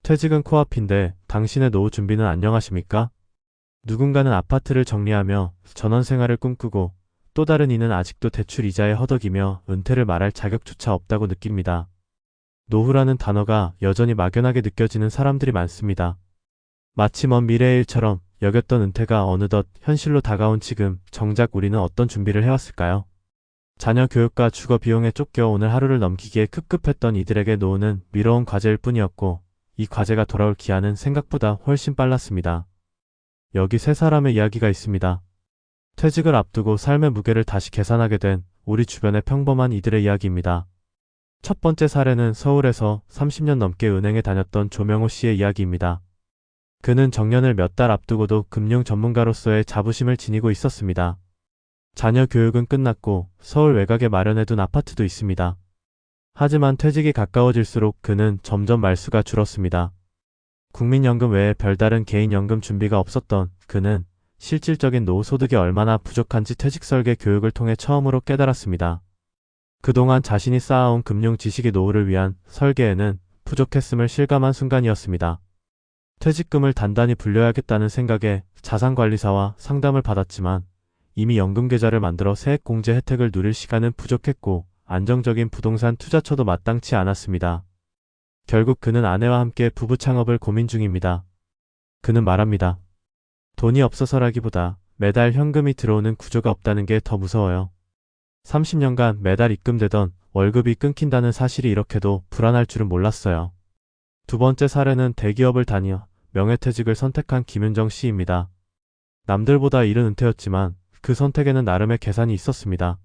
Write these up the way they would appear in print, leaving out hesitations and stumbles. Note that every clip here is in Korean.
퇴직은 코앞인데 당신의 노후 준비는 안녕하십니까? 누군가는 아파트를 정리하며 전원 생활을 꿈꾸고 또 다른 이는 아직도 대출 이자에 허덕이며 은퇴를 말할 자격조차 없다고 느낍니다. 노후라는 단어가 여전히 막연하게 느껴지는 사람들이 많습니다. 마치 먼 미래의 일처럼 여겼던 은퇴가 어느덧 현실로 다가온 지금 정작 우리는 어떤 준비를 해왔을까요? 자녀 교육과 주거 비용에 쫓겨 오늘 하루를 넘기기에 급급했던 이들에게 노후는 미뤄온 과제일 뿐이었고 이 과제가 돌아올 기한은 생각보다 훨씬 빨랐습니다. 여기 세 사람의 이야기가 있습니다. 퇴직을 앞두고 삶의 무게를 다시 계산하게 된 우리 주변의 평범한 이들의 이야기입니다. 첫 번째 사례는 서울에서 30년 넘게 은행에 다녔던 조명호 씨의 이야기입니다. 그는 정년을 몇 달 앞두고도 금융 전문가로서의 자부심을 지니고 있었습니다. 자녀 교육은 끝났고 서울 외곽에 마련해둔 아파트도 있습니다. 하지만 퇴직이 가까워질수록 그는 점점 말수가 줄었습니다. 국민연금 외에 별다른 개인연금 준비가 없었던 그는 실질적인 노후 소득이 얼마나 부족한지 퇴직 설계 교육을 통해 처음으로 깨달았습니다. 그동안 자신이 쌓아온 금융 지식이 노후를 위한 설계에는 부족했음을 실감한 순간이었습니다. 퇴직금을 단단히 불려야겠다는 생각에 자산관리사와 상담을 받았지만 이미 연금계좌를 만들어 세액공제 혜택을 누릴 시간은 부족했고 안정적인 부동산 투자처도 마땅치 않았습니다. 결국 그는 아내와 함께 부부 창업을 고민 중입니다. 그는 말합니다. 돈이 없어서라기보다 매달 현금이 들어오는 구조가 없다는 게 더 무서워요. 30년간 매달 입금되던 월급이 끊긴다는 사실이 이렇게도 불안할 줄은 몰랐어요. 두 번째 사례는 대기업을 다녀 명예퇴직을 선택한 김윤정 씨입니다. 남들보다 이른 은퇴였지만 그 선택에는 나름의 계산이 있었습니다.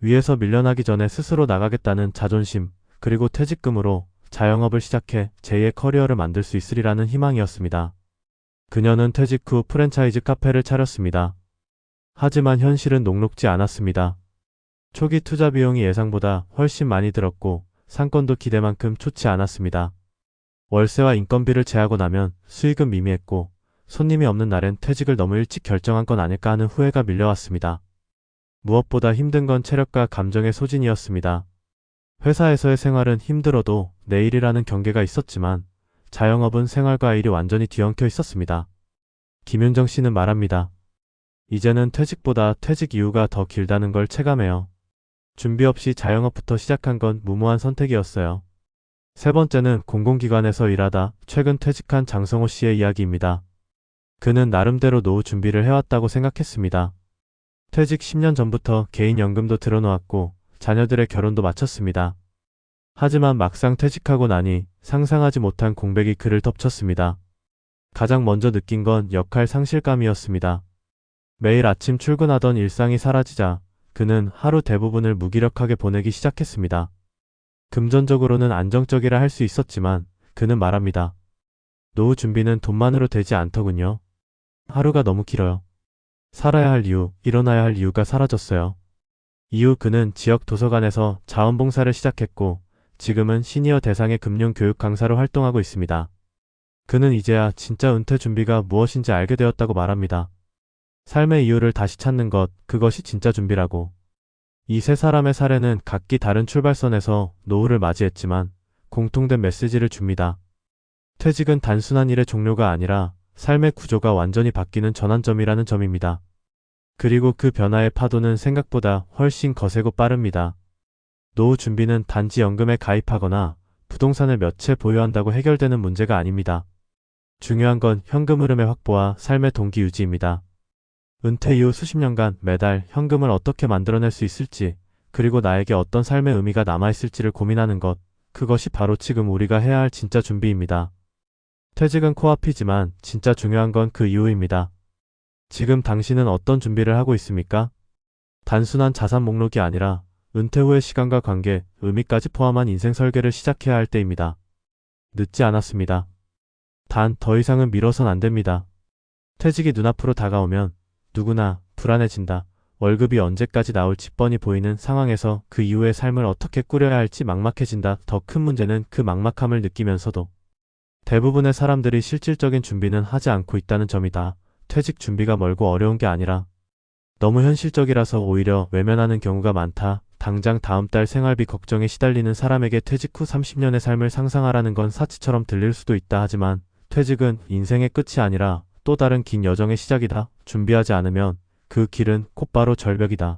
위에서 밀려나기 전에 스스로 나가겠다는 자존심, 그리고 퇴직금으로 자영업을 시작해 제2의 커리어를 만들 수 있으리라는 희망이었습니다. 그녀는 퇴직 후 프랜차이즈 카페를 차렸습니다. 하지만 현실은 녹록지 않았습니다. 초기 투자 비용이 예상보다 훨씬 많이 들었고 상권도 기대만큼 좋지 않았습니다. 월세와 인건비를 제하고 나면 수익은 미미했고 손님이 없는 날엔 퇴직을 너무 일찍 결정한 건 아닐까 하는 후회가 밀려왔습니다. 무엇보다 힘든 건 체력과 감정의 소진이었습니다. 회사에서의 생활은 힘들어도 내일이라는 경계가 있었지만 자영업은 생활과 일이 완전히 뒤엉켜 있었습니다. 김윤정 씨는 말합니다. 이제는 퇴직보다 퇴직 이후가 더 길다는 걸 체감해요. 준비 없이 자영업부터 시작한 건 무모한 선택이었어요. 세 번째는 공공기관에서 일하다 최근 퇴직한 장성호 씨의 이야기입니다. 그는 나름대로 노후 준비를 해왔다고 생각했습니다. 퇴직 10년 전부터 개인연금도 들어놓았고 자녀들의 결혼도 마쳤습니다. 하지만 막상 퇴직하고 나니 상상하지 못한 공백이 그를 덮쳤습니다. 가장 먼저 느낀 건 역할 상실감이었습니다. 매일 아침 출근하던 일상이 사라지자 그는 하루 대부분을 무기력하게 보내기 시작했습니다. 금전적으로는 안정적이라 할 수 있었지만 그는 말합니다. 노후 준비는 돈만으로 되지 않더군요. 하루가 너무 길어요. 살아야 할 이유, 일어나야 할 이유가 사라졌어요. 이후 그는 지역 도서관에서 자원봉사를 시작했고 지금은 시니어 대상의 금융교육 강사로 활동하고 있습니다. 그는 이제야 진짜 은퇴 준비가 무엇인지 알게 되었다고 말합니다. 삶의 이유를 다시 찾는 것, 그것이 진짜 준비라고. 이 세 사람의 사례는 각기 다른 출발선에서 노후를 맞이했지만 공통된 메시지를 줍니다. 퇴직은 단순한 일의 종료가 아니라 삶의 구조가 완전히 바뀌는 전환점이라는 점입니다. 그리고 그 변화의 파도는 생각보다 훨씬 거세고 빠릅니다. 노후 준비는 단지 연금에 가입하거나 부동산을 몇 채 보유한다고 해결되는 문제가 아닙니다. 중요한 건 현금 흐름의 확보와 삶의 동기 유지입니다. 은퇴 이후 수십 년간 매달 현금을 어떻게 만들어낼 수 있을지, 그리고 나에게 어떤 삶의 의미가 남아있을지를 고민하는 것, 그것이 바로 지금 우리가 해야 할 진짜 준비입니다. 퇴직은 코앞이지만 진짜 중요한 건 그 이후입니다. 지금 당신은 어떤 준비를 하고 있습니까? 단순한 자산 목록이 아니라 은퇴 후의 시간과 관계, 의미까지 포함한 인생 설계를 시작해야 할 때입니다. 늦지 않았습니다. 단 더 이상은 미뤄선 안 됩니다. 퇴직이 눈앞으로 다가오면 누구나 불안해진다. 월급이 언제까지 나올지 뻔히 보이는 상황에서 그 이후의 삶을 어떻게 꾸려야 할지 막막해진다. 더 큰 문제는 그 막막함을 느끼면서도 대부분의 사람들이 실질적인 준비는 하지 않고 있다는 점이다. 퇴직 준비가 멀고 어려운 게 아니라 너무 현실적이라서 오히려 외면하는 경우가 많다. 당장 다음 달 생활비 걱정에 시달리는 사람에게 퇴직 후 30년의 삶을 상상하라는 건 사치처럼 들릴 수도 있다 하지만 퇴직은 인생의 끝이 아니라 또 다른 긴 여정의 시작이다. 준비하지 않으면 그 길은 곧바로 절벽이다.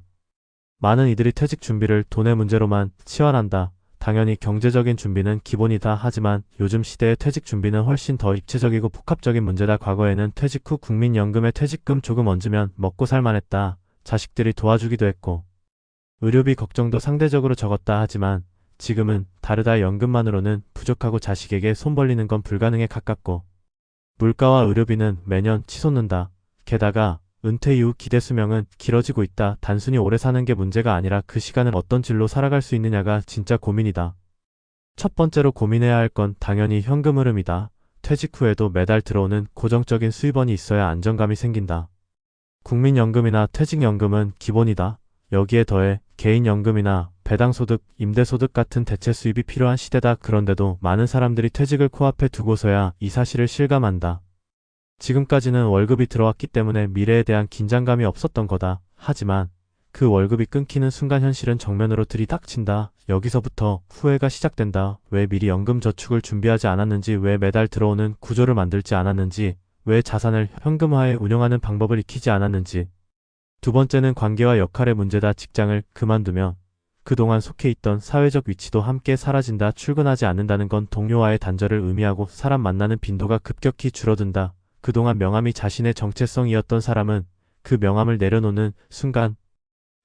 많은 이들이 퇴직 준비를 돈의 문제로만 치환한다. 당연히 경제적인 준비는 기본이다. 하지만 요즘 시대의 퇴직 준비는 훨씬 더 입체적이고 복합적인 문제다. 과거에는 퇴직 후 국민연금에 퇴직금 조금 얹으면 먹고 살만했다. 자식들이 도와주기도 했고 의료비 걱정도 상대적으로 적었다. 하지만 지금은 다르다. 연금만으로는 부족하고 자식에게 손 벌리는 건 불가능에 가깝고 물가와 의료비는 매년 치솟는다. 게다가 은퇴 이후 기대 수명은 길어지고 있다. 단순히 오래 사는 게 문제가 아니라 그 시간을 어떤 질로 살아갈 수 있느냐가 진짜 고민이다. 첫 번째로 고민해야 할 건 당연히 현금 흐름이다. 퇴직 후에도 매달 들어오는 고정적인 수입원이 있어야 안정감이 생긴다. 국민연금이나 퇴직연금은 기본이다. 여기에 더해 개인연금이나 배당소득, 임대소득 같은 대체 수입이 필요한 시대다. 그런데도 많은 사람들이 퇴직을 코앞에 두고서야 이 사실을 실감한다. 지금까지는 월급이 들어왔기 때문에 미래에 대한 긴장감이 없었던 거다. 하지만 그 월급이 끊기는 순간 현실은 정면으로 들이닥친다. 여기서부터 후회가 시작된다. 왜 미리 연금 저축을 준비하지 않았는지, 왜 매달 들어오는 구조를 만들지 않았는지, 왜 자산을 현금화해 운영하는 방법을 익히지 않았는지. 두 번째는 관계와 역할의 문제다. 직장을 그만두면 그동안 속해 있던 사회적 위치도 함께 사라진다. 출근하지 않는다는 건 동료와의 단절을 의미하고 사람 만나는 빈도가 급격히 줄어든다. 그동안 명함이 자신의 정체성이었던 사람은 그 명함을 내려놓는 순간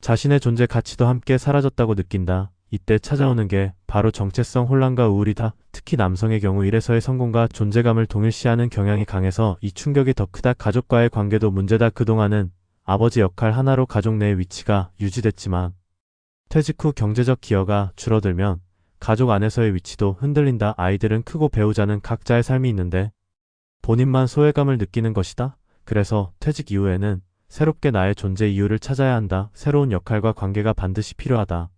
자신의 존재 가치도 함께 사라졌다고 느낀다. 이때 찾아오는 게 바로 정체성 혼란과 우울이다. 특히 남성의 경우 일에서의 성공과 존재감을 동일시하는 경향이 강해서 이 충격이 더 크다. 가족과의 관계도 문제다. 그동안은 아버지 역할 하나로 가족 내의 위치가 유지됐지만 퇴직 후 경제적 기여가 줄어들면 가족 안에서의 위치도 흔들린다. 아이들은 크고 배우자는 각자의 삶이 있는데 본인만 소외감을 느끼는 것이다. 그래서 퇴직 이후에는 새롭게 나의 존재 이유를 찾아야 한다. 새로운 역할과 관계가 반드시 필요하다.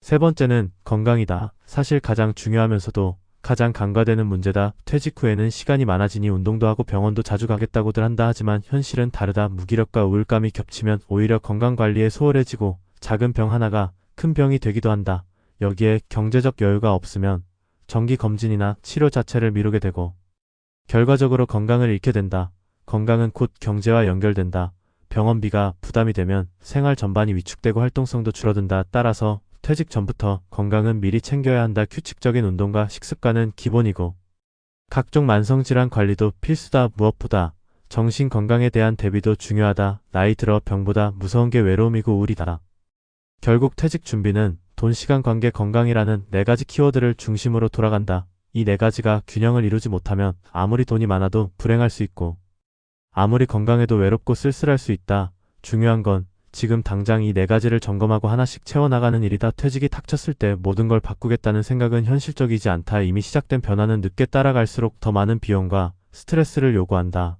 세 번째는 건강이다. 사실 가장 중요하면서도 가장 간과되는 문제다. 퇴직 후에는 시간이 많아지니 운동도 하고 병원도 자주 가겠다고들 한다. 하지만 현실은 다르다. 무기력과 우울감이 겹치면 오히려 건강관리에 소홀해지고 작은 병 하나가 큰 병이 되기도 한다. 여기에 경제적 여유가 없으면 정기검진이나 치료 자체를 미루게 되고 결과적으로 건강을 잃게 된다. 건강은 곧 경제와 연결된다. 병원비가 부담이 되면 생활 전반이 위축되고 활동성도 줄어든다. 따라서 퇴직 전부터 건강은 미리 챙겨야 한다. 규칙적인 운동과 식습관은 기본이고 각종 만성질환 관리도 필수다. 무엇보다 정신 건강에 대한 대비도 중요하다. 나이 들어 병보다 무서운 게 외로움이고 우울이다. 결국 퇴직 준비는 돈, 시간, 관계, 건강이라는 네 가지 키워드를 중심으로 돌아간다. 이 네 가지가 균형을 이루지 못하면 아무리 돈이 많아도 불행할 수 있고 아무리 건강해도 외롭고 쓸쓸할 수 있다. 중요한 건 지금 당장 이 네 가지를 점검하고 하나씩 채워나가는 일이다. 퇴직이 닥쳤을 때 모든 걸 바꾸겠다는 생각은 현실적이지 않다. 이미 시작된 변화는 늦게 따라갈수록 더 많은 비용과 스트레스를 요구한다.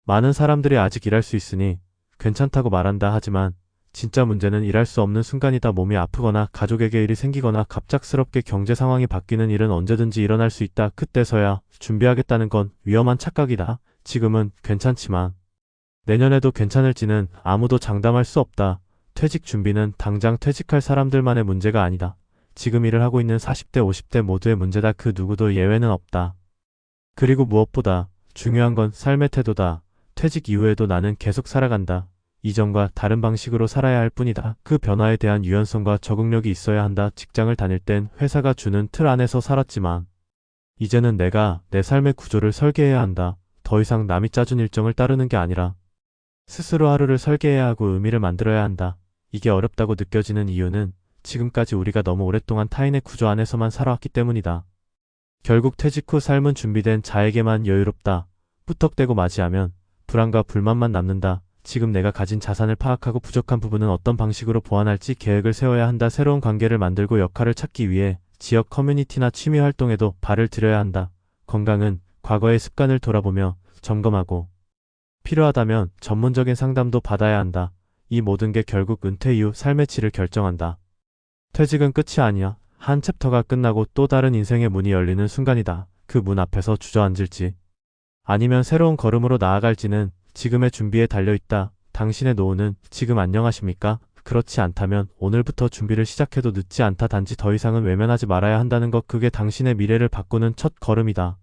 많은 사람들이 아직 일할 수 있으니 괜찮다고 말한다. 하지만 진짜 문제는 일할 수 없는 순간이다. 몸이 아프거나 가족에게 일이 생기거나 갑작스럽게 경제 상황이 바뀌는 일은 언제든지 일어날 수 있다. 그때서야 준비하겠다는 건 위험한 착각이다. 지금은 괜찮지만 내년에도 괜찮을지는 아무도 장담할 수 없다. 퇴직 준비는 당장 퇴직할 사람들만의 문제가 아니다. 지금 일을 하고 있는 40대, 50대 모두의 문제다. 그 누구도 예외는 없다. 그리고 무엇보다 중요한 건 삶의 태도다. 퇴직 이후에도 나는 계속 살아간다. 이전과 다른 방식으로 살아야 할 뿐이다. 그 변화에 대한 유연성과 적응력이 있어야 한다. 직장을 다닐 땐 회사가 주는 틀 안에서 살았지만 이제는 내가 내 삶의 구조를 설계해야 한다. 더 이상 남이 짜준 일정을 따르는 게 아니라 스스로 하루를 설계해야 하고 의미를 만들어야 한다. 이게 어렵다고 느껴지는 이유는 지금까지 우리가 너무 오랫동안 타인의 구조 안에서만 살아왔기 때문이다. 결국 퇴직 후 삶은 준비된 자에게만 여유롭다. 뿌떡대고 맞이하면 불안과 불만만 남는다. 지금 내가 가진 자산을 파악하고 부족한 부분은 어떤 방식으로 보완할지 계획을 세워야 한다. 새로운 관계를 만들고 역할을 찾기 위해 지역 커뮤니티나 취미 활동에도 발을 들여야 한다. 건강은 과거의 습관을 돌아보며 점검하고 필요하다면 전문적인 상담도 받아야 한다. 이 모든 게 결국 은퇴 이후 삶의 질을 결정한다. 퇴직은 끝이 아니야. 한 챕터가 끝나고 또 다른 인생의 문이 열리는 순간이다. 그 문 앞에서 주저앉을지 아니면 새로운 걸음으로 나아갈지는 지금의 준비에 달려있다. 당신의 노후는 지금. 안녕하십니까? 그렇지 않다면 오늘부터 준비를 시작해도 늦지 않다. 단지 더 이상은 외면하지 말아야 한다는 것. 그게 당신의 미래를 바꾸는 첫 걸음이다.